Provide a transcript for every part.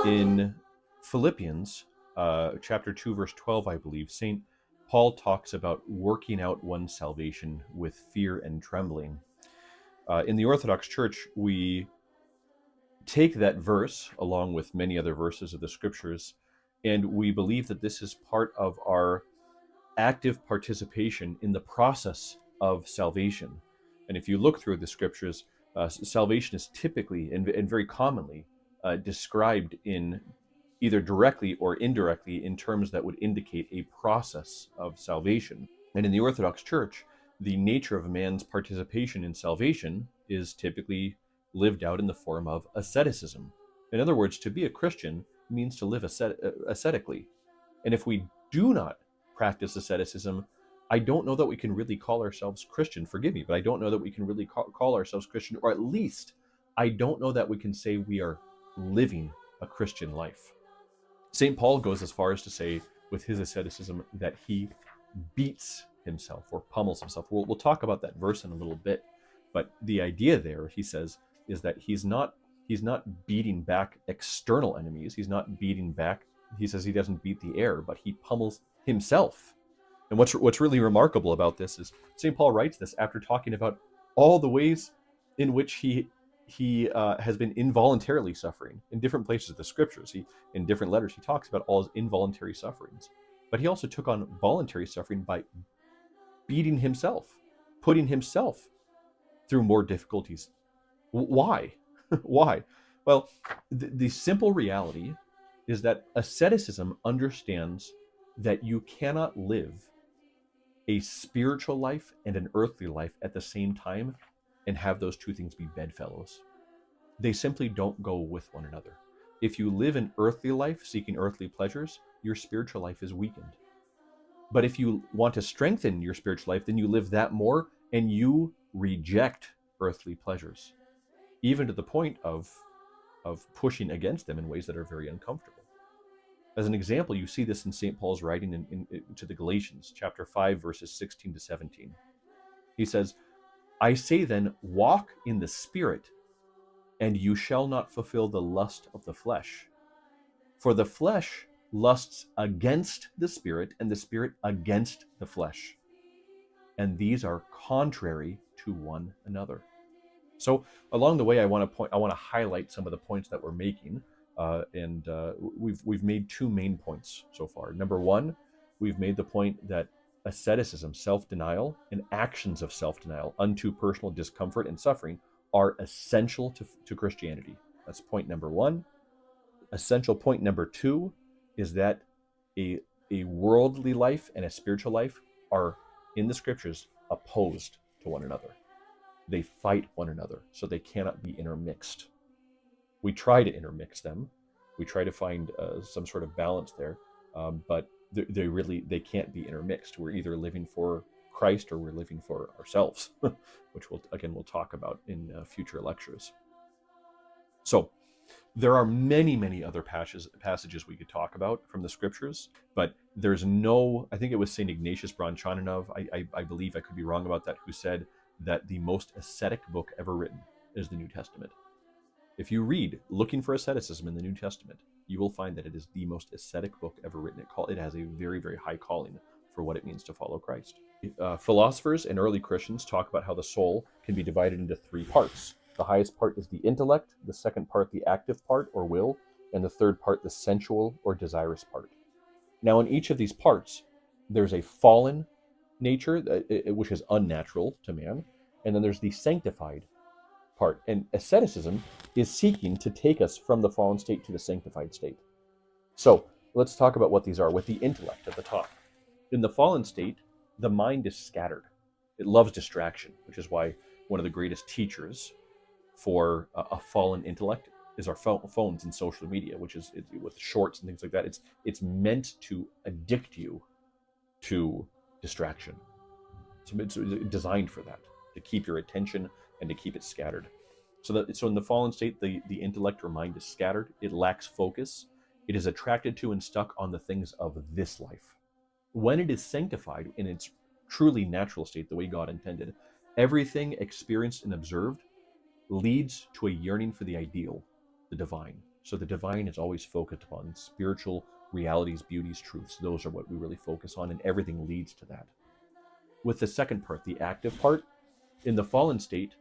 In Philippians, chapter 2, verse 12, I believe, St. Paul talks about working out one's salvation with fear and trembling. In the Orthodox Church, we take that verse, along with many other verses of the Scriptures, and we believe that this is part of our active participation in the process of salvation. And if you look through the Scriptures, salvation is typically and very commonly described in either directly or indirectly in terms that would indicate a process of salvation. And in the Orthodox Church, the nature of man's participation in salvation is typically lived out in the form of asceticism. In other words, to be a Christian means to live ascetically. And if we do not practice asceticism, I don't know that we can really call ourselves Christian. Forgive me, but I don't know that we can really call ourselves Christian, or at least I don't know that we can say we are living a Christian life. St. Paul goes as far as to say with his asceticism that he beats himself or pummels himself. We'll talk about that verse in a little bit, but the idea there, he says, is that he's not beating back external enemies. He's not beating back, he says he doesn't beat the air, but he pummels himself. And what's really remarkable about this is St. Paul writes this after talking about all the ways in which he has been involuntarily suffering in different places of the Scriptures. In different letters, he talks about all his involuntary sufferings. But he also took on voluntary suffering by beating himself, putting himself through more difficulties. Why? Why? Well, the simple reality is that asceticism understands that you cannot live a spiritual life and an earthly life at the same time and have those two things be bedfellows. They simply don't go with one another. If you live an earthly life seeking earthly pleasures, your spiritual life is weakened. But if you want to strengthen your spiritual life, then you live that more and you reject earthly pleasures, even to the point of pushing against them in ways that are very uncomfortable. As an example, you see this in St. Paul's writing to the Galatians, chapter 5, verses 16 to 17. He says, I say then, walk in the Spirit, and you shall not fulfill the lust of the flesh. For the flesh lusts against the Spirit, and the Spirit against the flesh. And these are contrary to one another. So along the way, I want to highlight some of the points that we're making, and we've made two main points so far. Number one, we've made the point that asceticism, self-denial, and actions of self-denial unto personal discomfort and suffering are essential to Christianity. That's point number one. Essential point number two is that a worldly life and a spiritual life are, in the Scriptures, opposed to one another. They fight one another, so they cannot be intermixed. We try to intermix them. We try to find some sort of balance there, but they can't be intermixed. We're either living for Christ or we're living for ourselves, which we'll talk about in future lectures. So there are many other passages we could talk about from the Scriptures, but there's no, I think it was St. Ignatius Brahnchananov, I believe, I could be wrong about that, who said that the most ascetic book ever written is the New Testament. If you read Looking for Asceticism in the New Testament, you will find that it is the most ascetic book ever written. It has a very high calling for what it means to follow Christ. Philosophers and early Christians talk about how the soul can be divided into three parts. The highest part is the intellect, the second part the active part or will, and the third part the sensual or desirous part. Now in each of these parts, there's a fallen nature, which is unnatural to man, and then there's the sanctified part. And asceticism is seeking to take us from the fallen state to the sanctified state. So let's talk about what these are with the intellect at the top. In the fallen state, the mind is scattered. It loves distraction, which is why one of the greatest teachers for a fallen intellect is our phones and social media, which is with shorts and things like that. It's meant to addict you to distraction. So it's designed for that, to keep your attention and to keep it scattered. So in the fallen state, the intellect or mind is scattered. It lacks focus. It is attracted to and stuck on the things of this life. When it is sanctified in its truly natural state, the way God intended, everything experienced and observed leads to a yearning for the ideal, the divine. So the divine is always focused upon spiritual realities, beauties, truths. Those are what we really focus on, and everything leads to that. With the second part, the active part, in the fallen state,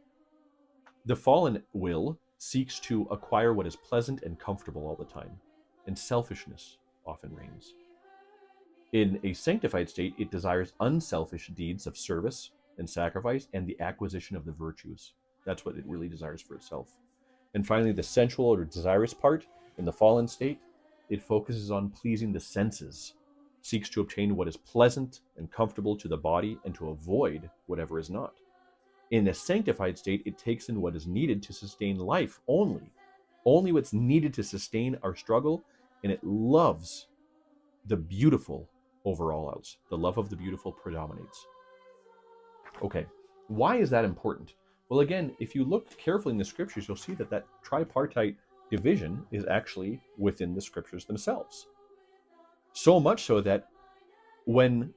the fallen will seeks to acquire what is pleasant and comfortable all the time, and selfishness often reigns. In a sanctified state, it desires unselfish deeds of service and sacrifice and the acquisition of the virtues. That's what it really desires for itself. And finally, the sensual or desirous part, in the fallen state, it focuses on pleasing the senses, seeks to obtain what is pleasant and comfortable to the body and to avoid whatever is not. In a sanctified state, it takes in what is needed to sustain life only what's needed to sustain our struggle, and it loves the beautiful over all else. The love of the beautiful predominates. Okay, why is that important? Well, again, if you look carefully in the scriptures, you'll see that that tripartite division is actually within the scriptures themselves. So much so that when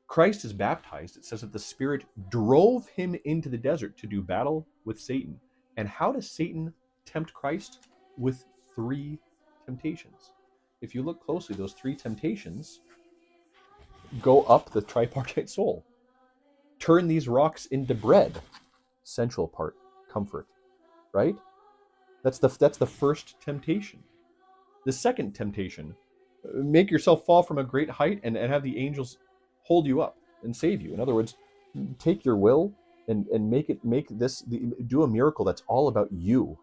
Christ is baptized, it says that the Spirit drove him into the desert to do battle with Satan. And how does Satan tempt Christ? With three temptations. If you look closely, those three temptations go up the tripartite soul. Turn these rocks into bread. Sensual part, comfort, right? That's the first temptation. The second temptation, make yourself fall from a great height and have the angels hold you up and save you. In other words, take your will and do a miracle that's all about you.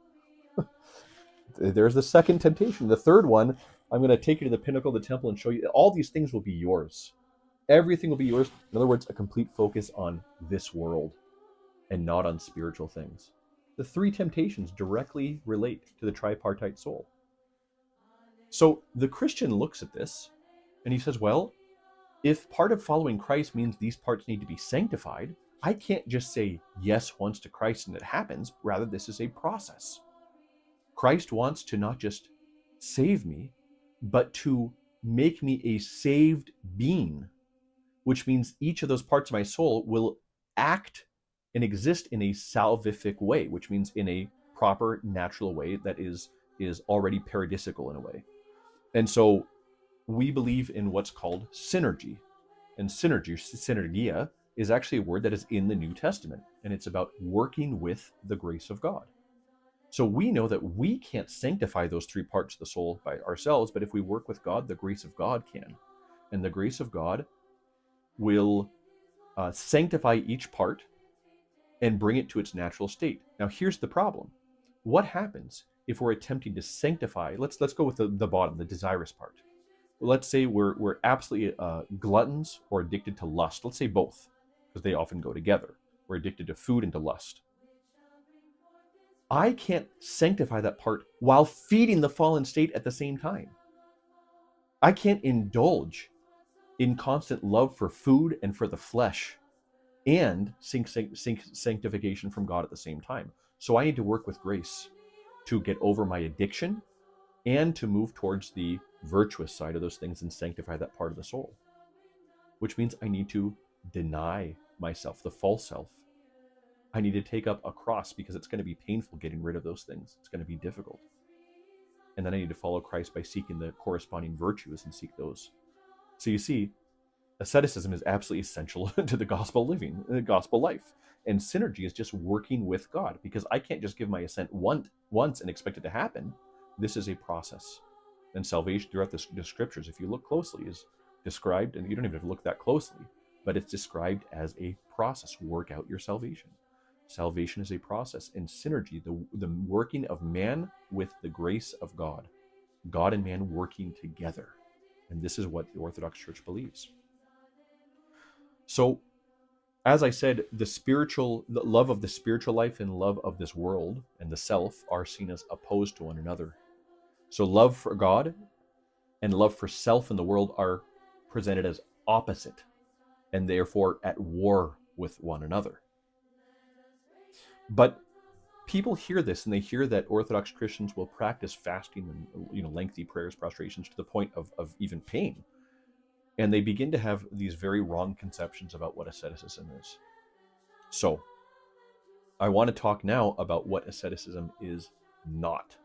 There's the second temptation. The third one, I'm going to take you to the pinnacle of the temple and show you all these things will be yours. Everything will be yours. In other words, a complete focus on this world and not on spiritual things. The three temptations directly relate to the tripartite soul. So the Christian looks at this and he says, well, if part of following Christ means these parts need to be sanctified, I can't just say yes once to Christ and it happens. Rather, this is a process. Christ wants to not just save me, but to make me a saved being, which means each of those parts of my soul will act and exist in a salvific way, which means in a proper natural way that is already paradisical in a way. And so we believe in what's called synergy. And synergia, is actually a word that is in the New Testament, and it's about working with the grace of God. So we know that we can't sanctify those three parts of the soul by ourselves, but if we work with God, the grace of God can. And the grace of God will sanctify each part and bring it to its natural state. Now, here's the problem. What happens if we're attempting to sanctify? Let's go with the bottom, the desirous part. Let's say we're absolutely gluttons or addicted to lust. Let's say both, because they often go together. We're addicted to food and to lust. I can't sanctify that part while feeding the fallen state at the same time. I can't indulge in constant love for food and for the flesh and seek sanctification from God at the same time. So I need to work with grace to get over my addiction and to move towards the virtuous side of those things and sanctify that part of the soul, which means I need to deny myself, the false self. I need to take up a cross because it's going to be painful getting rid of those things. It's going to be difficult. And then I need to follow Christ by seeking the corresponding virtues and seek those. So you see, asceticism is absolutely essential to the gospel living, the gospel life. And synergy is just working with God, because I can't just give my assent once and expect it to happen. This is a process. And salvation throughout the scriptures, if you look closely, is described, and you don't even have to look that closely, but it's described as a process. Work out your salvation. Salvation is a process, and synergy, the working of man with the grace of God. God and man working together. And this is what the Orthodox Church believes. So, as I said, the love of the spiritual life and love of this world and the self are seen as opposed to one another. So love for God and love for self and the world are presented as opposite and therefore at war with one another. But people hear this and they hear that Orthodox Christians will practice fasting and lengthy prayers, prostrations to the point of even pain. And they begin to have these very wrong conceptions about what asceticism is. So I want to talk now about what asceticism is not.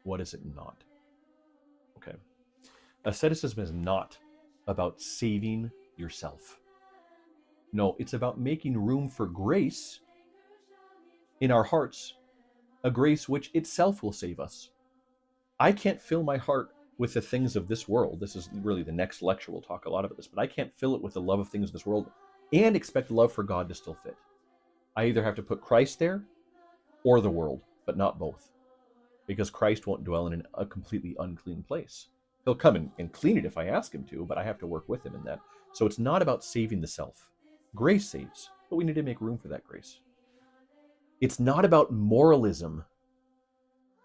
What is it not? Okay. Asceticism is not about saving yourself. No, it's about making room for grace in our hearts, a grace which itself will save us. I can't fill my heart with the things of this world. This is really the next lecture. We'll talk a lot about this, but I can't fill it with the love of things of this world and expect love for God to still fit. I either have to put Christ there or the world, but not both, because Christ won't dwell in a completely unclean place. He'll come and clean it if I ask him to, but I have to work with him in that. So it's not about saving the self. Grace saves, but we need to make room for that grace. It's not about moralism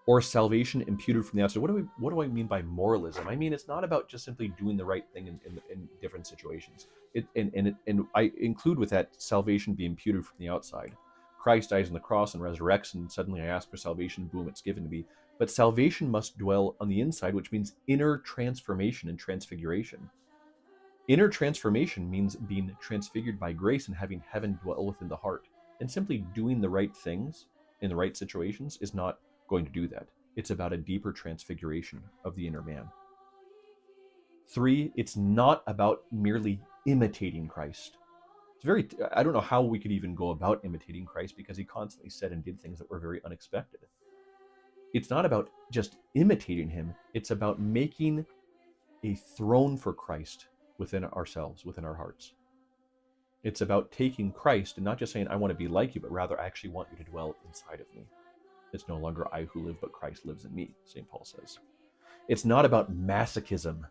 or salvation imputed from the outside. What do I mean by moralism? I mean, it's not about just simply doing the right thing in different situations. And I include with that salvation be imputed from the outside. Christ dies on the cross and resurrects, and suddenly I ask for salvation, boom, it's given to me. But salvation must dwell on the inside, which means inner transformation and transfiguration. Inner transformation means being transfigured by grace and having heaven dwell within the heart. And simply doing the right things in the right situations is not going to do that. It's about a deeper transfiguration of the inner man. 3, it's not about merely imitating Christ. I don't know how we could even go about imitating Christ, because he constantly said and did things that were very unexpected. It's not about just imitating him. It's about making a throne for Christ within ourselves, within our hearts. It's about taking Christ and not just saying, I want to be like you, but rather, I actually want you to dwell inside of me. It's no longer I who live, but Christ lives in me, St. Paul says. It's not about masochism.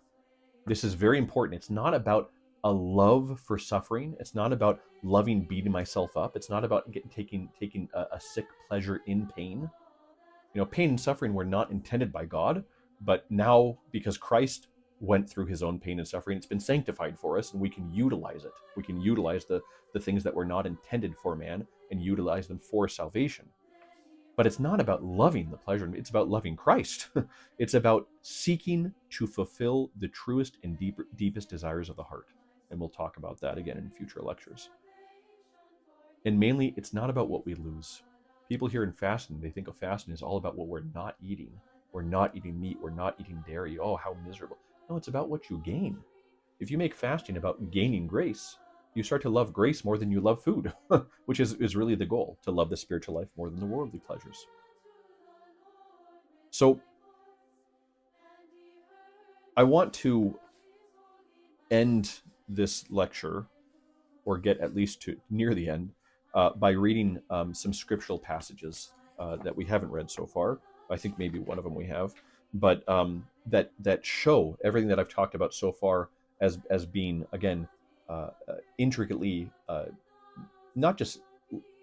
This is very important. It's not about a love for suffering. It's not about loving beating myself up. It's not about taking a sick pleasure in pain. Pain and suffering were not intended by God, but now, because Christ went through his own pain and suffering, it's been sanctified for us, and we can utilize it. We can utilize the things that were not intended for man and utilize them for salvation. But it's not about loving the pleasure. It's about loving Christ. It's about seeking to fulfill the truest and deepest desires of the heart. And we'll talk about that again in future lectures. And mainly, it's not about what we lose. People here in fasting, they think of fasting as all about what we're not eating. We're not eating meat. We're not eating dairy. Oh, how miserable. No, it's about what you gain. If you make fasting about gaining grace, you start to love grace more than you love food, which is really the goal, to love the spiritual life more than the worldly pleasures. So I want to end this lecture, or get at least to near the end, by reading some scriptural passages that we haven't read so far. I think maybe one of them we have, but that show everything that I've talked about so far as being, again, intricately not just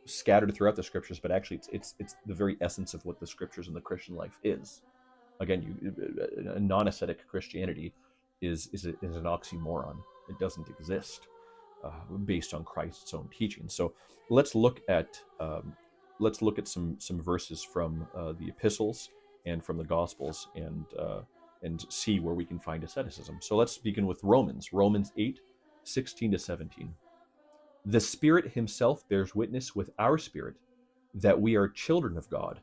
scattered throughout the scriptures, but actually it's the very essence of what the scriptures and the Christian life is. Again, a non-ascetic Christianity is an oxymoron. It doesn't exist based on Christ's own teaching. So let's look at some verses from the epistles and from the Gospels, and see where we can find asceticism. So let's begin with Romans 8:16-17. The Spirit himself bears witness with our spirit that we are children of God,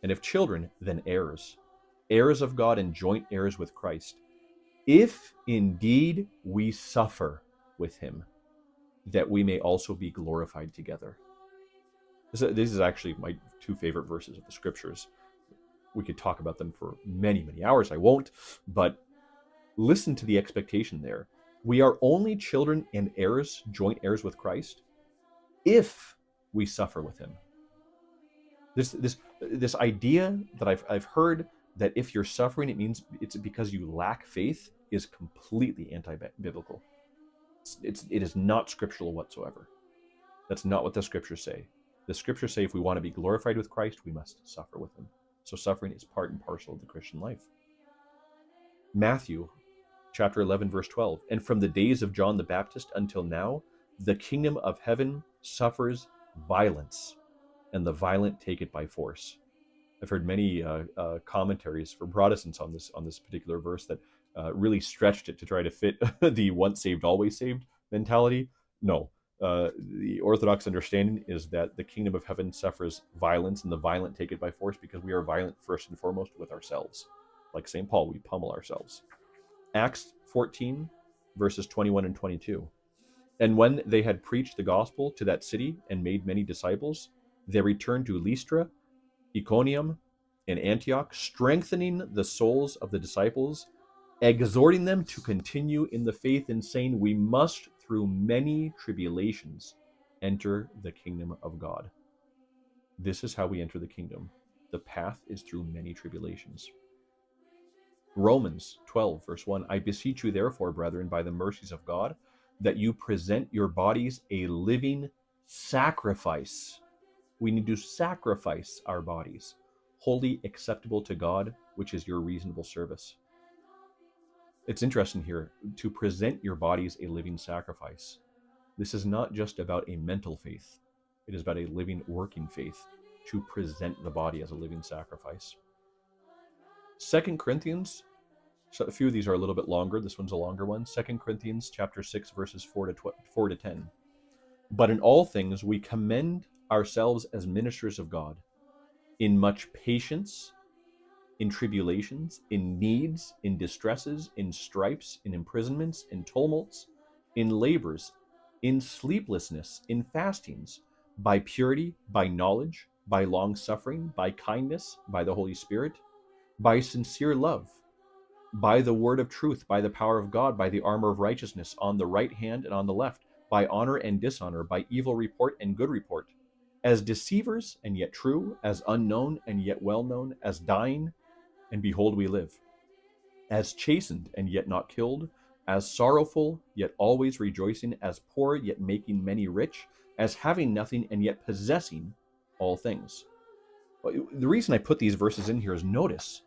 and if children, then heirs, heirs of God and joint heirs with Christ, if indeed we suffer with him, that we may also be glorified together. This is actually my 2 favorite verses of the scriptures. We could talk about them for many, many hours. I won't, but listen to the expectation there. We are only children and heirs, joint heirs with Christ, if we suffer with him. This idea that I've heard, that if you're suffering, it means it's because you lack faith, is completely anti-biblical. It is not scriptural whatsoever. That's not what the scriptures say. The scriptures say if we want to be glorified with Christ, we must suffer with him. So suffering is part and parcel of the Christian life. Matthew chapter 11, verse 12. And from the days of John the Baptist until now, the kingdom of heaven suffers violence, and the violent take it by force. I've heard many commentaries from Protestants on this particular verse that really stretched it to try to fit the once saved, always saved mentality. No, The Orthodox understanding is that the kingdom of heaven suffers violence, and the violent take it by force, because we are violent first and foremost with ourselves. Like St. Paul, we pummel ourselves. Acts 14, verses 21 and 22. And when they had preached the gospel to that city and made many disciples, they returned to Lystra, Iconium, and Antioch, strengthening the souls of the disciples, exhorting them to continue in the faith, and saying, we must, through many tribulations, enter the kingdom of God. This is how we enter the kingdom. The path is through many tribulations. Romans 12, verse 1, I beseech you, therefore, brethren, by the mercies of God, that you present your bodies a living sacrifice. We need to sacrifice our bodies, wholly acceptable to God, which is your reasonable service. It's interesting here, to present your bodies a living sacrifice. This is not just about a mental faith. It is about a living, working faith, to present the body as a living sacrifice. 2 Corinthians, so a few of these are a little bit longer. This one's a longer one. 2 Corinthians chapter 6, verses 4 to 10. But in all things we commend ourselves as ministers of God, in much patience, in tribulations, in needs, in distresses, in stripes, in imprisonments, in tumults, in labors, in sleeplessness, in fastings, by purity, by knowledge, by long suffering, by kindness, by the Holy Spirit, by sincere love, by the word of truth, by the power of God, by the armor of righteousness, on the right hand and on the left, by honor and dishonor, by evil report and good report, as deceivers and yet true, as unknown and yet well known, as dying, and behold we live, as chastened and yet not killed, as sorrowful yet always rejoicing, as poor yet making many rich, as having nothing and yet possessing all things. The reason I put these verses in here is, notice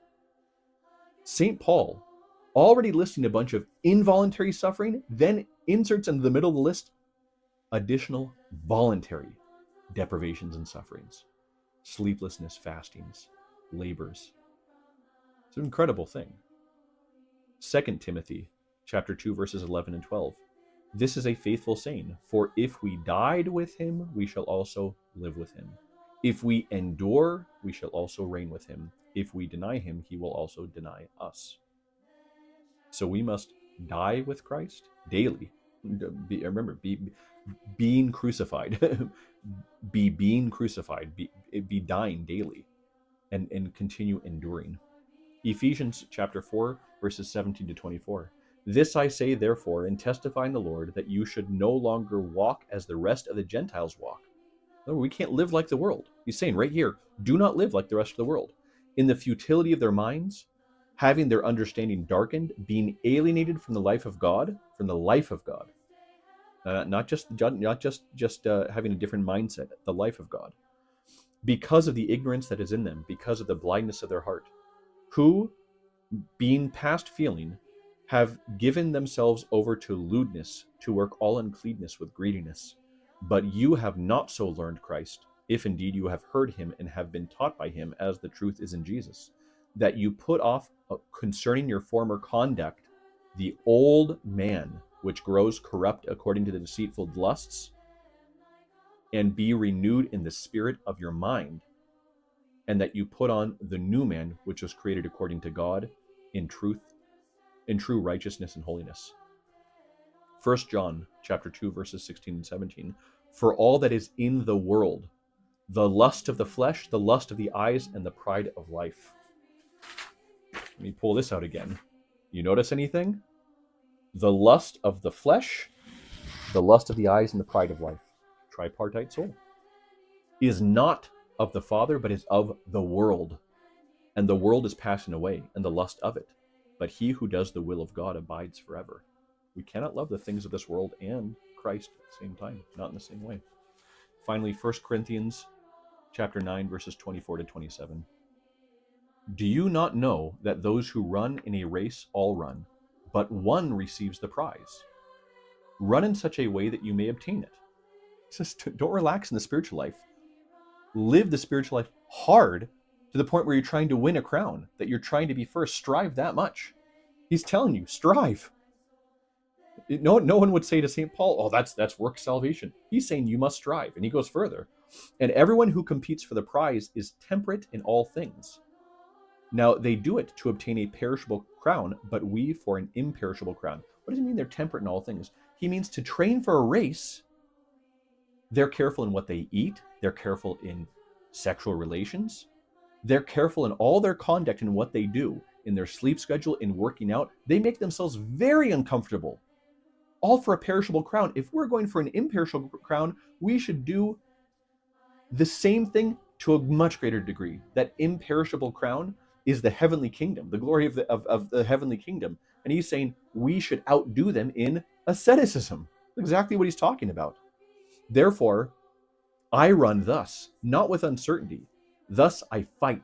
St. Paul already listing a bunch of involuntary suffering, then inserts into the middle of the list additional voluntary deprivations and sufferings, sleeplessness, fastings, labors. It's an incredible thing. 2 Timothy chapter 2, verses 11 and 12. This is a faithful saying, for if we died with him, we shall also live with him. If we endure, we shall also reign with him. If we deny him, he will also deny us. So we must die with Christ daily. Remember, being crucified, being crucified, be dying daily, and continue enduring. Ephesians chapter 4, verses 17 to 24. This I say, therefore, and testify in the Lord, that you should no longer walk as the rest of the Gentiles walk. No, we can't live like the world. He's saying right here, do not live like the rest of the world, in the futility of their minds, having their understanding darkened, being alienated from the life of God, not just having a different mindset, the life of God, because of the ignorance that is in them, because of the blindness of their heart, who, being past feeling, have given themselves over to lewdness, to work all uncleanness with greediness. But you have not so learned Christ, if indeed you have heard him and have been taught by him, as the truth is in Jesus, that you put off concerning your former conduct the old man, which grows corrupt according to the deceitful lusts, and be renewed in the spirit of your mind, and that you put on the new man, which was created according to God in truth, in true righteousness and holiness. 1 John chapter 2, verses 16 and 17. For all that is in the world, the lust of the flesh, the lust of the eyes, and the pride of life. Let me pull this out again. You notice anything? The lust of the flesh, the lust of the eyes, and the pride of life, tripartite soul, is not of the Father, but is of the world. And the world is passing away, and the lust of it. But he who does the will of God abides forever. We cannot love the things of this world and Christ at the same time, not in the same way. Finally, 1 Corinthians chapter 9, verses 24 to 27. Do you not know that those who run in a race all run, but one receives the prize? Run in such a way that you may obtain it. Just don't relax in the spiritual life. Live the spiritual life hard to the point where you're trying to win a crown, that you're trying to be first. Strive that much. He's telling you, strive. No one would say to St. Paul, oh, that's work salvation. He's saying you must strive. And he goes further. And everyone who competes for the prize is temperate in all things. Now they do it to obtain a perishable crown, but we for an imperishable crown. What does he mean they're temperate in all things? He means to train for a race, they're careful in what they eat, they're careful in sexual relations, they're careful in all their conduct and what they do, in their sleep schedule, in working out. They make themselves very uncomfortable, all for a perishable crown. If we're going for an imperishable crown, we should do the same thing to a much greater degree. That imperishable crown is the heavenly kingdom, the glory of the heavenly kingdom. And he's saying we should outdo them in asceticism. Exactly what he's talking about. Therefore, I run thus, not with uncertainty. Thus I fight,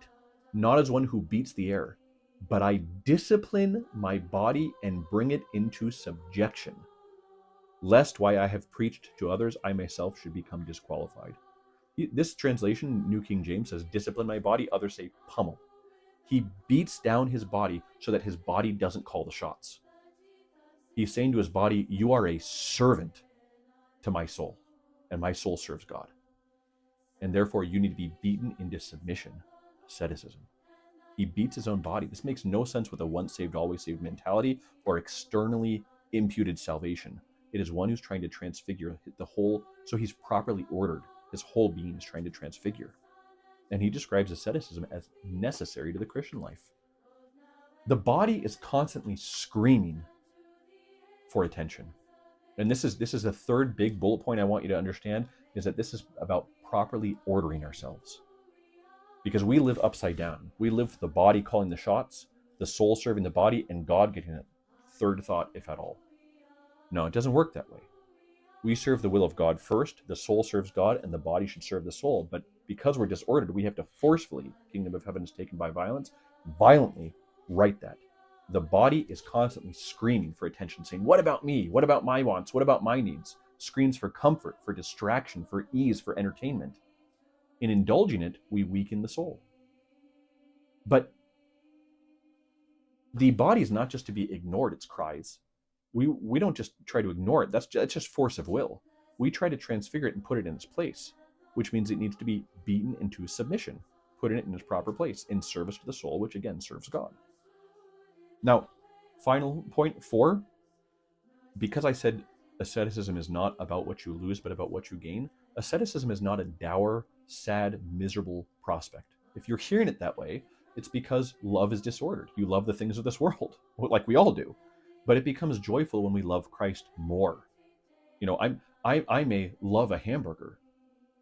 not as one who beats the air, but I discipline my body and bring it into subjection, lest while I have preached to others, I myself should become disqualified. This translation, New King James, says discipline my body. Others say pummel. He beats down his body so that his body doesn't call the shots. He's saying to his body, you are a servant to my soul, and my soul serves God. And therefore you need to be beaten into submission, asceticism. He beats his own body. This makes no sense with a once saved, always saved mentality or externally imputed salvation. It is one who's trying to transfigure the whole, so he's properly ordered. His whole being is trying to transfigure. And he describes asceticism as necessary to the Christian life. The body is constantly screaming for attention. And this is the third big bullet point I want you to understand, is that this is about properly ordering ourselves. Because we live upside down. We live with the body calling the shots, the soul serving the body, and God getting a third thought, if at all. No, it doesn't work that way. We serve the will of God first, the soul serves God, and the body should serve the soul. But because we're disordered, we have to forcefully, kingdom of heaven is taken by violence, violently right that. The body is constantly screaming for attention, saying, what about me? What about my wants? What about my needs? Screams for comfort, for distraction, for ease, for entertainment. In indulging it, we weaken the soul. But the body is not just to be ignored, its cries. We don't just try to ignore it. That's just force of will. We try to transfigure it and put it in its place, which means it needs to be beaten into submission, putting it in its proper place, in service to the soul, which again serves God. Now, final point 4, because I said asceticism is not about what you lose, but about what you gain, asceticism is not a dour, sad, miserable prospect. If you're hearing it that way, it's because love is disordered. You love the things of this world, like we all do. But it becomes joyful when we love Christ more. You know, I may love a hamburger,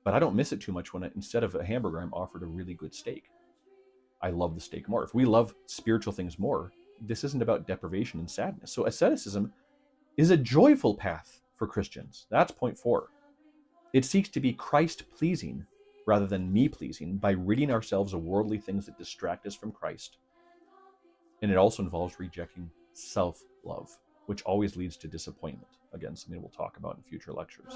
but I don't miss it too much when instead of a hamburger, I'm offered a really good steak. I love the steak more. If we love spiritual things more, this isn't about deprivation and sadness. So asceticism is a joyful path for Christians. That's point 4. It seeks to be Christ-pleasing rather than me-pleasing by ridding ourselves of worldly things that distract us from Christ. And it also involves rejecting self-love, which always leads to disappointment. Again, something we'll talk about in future lectures.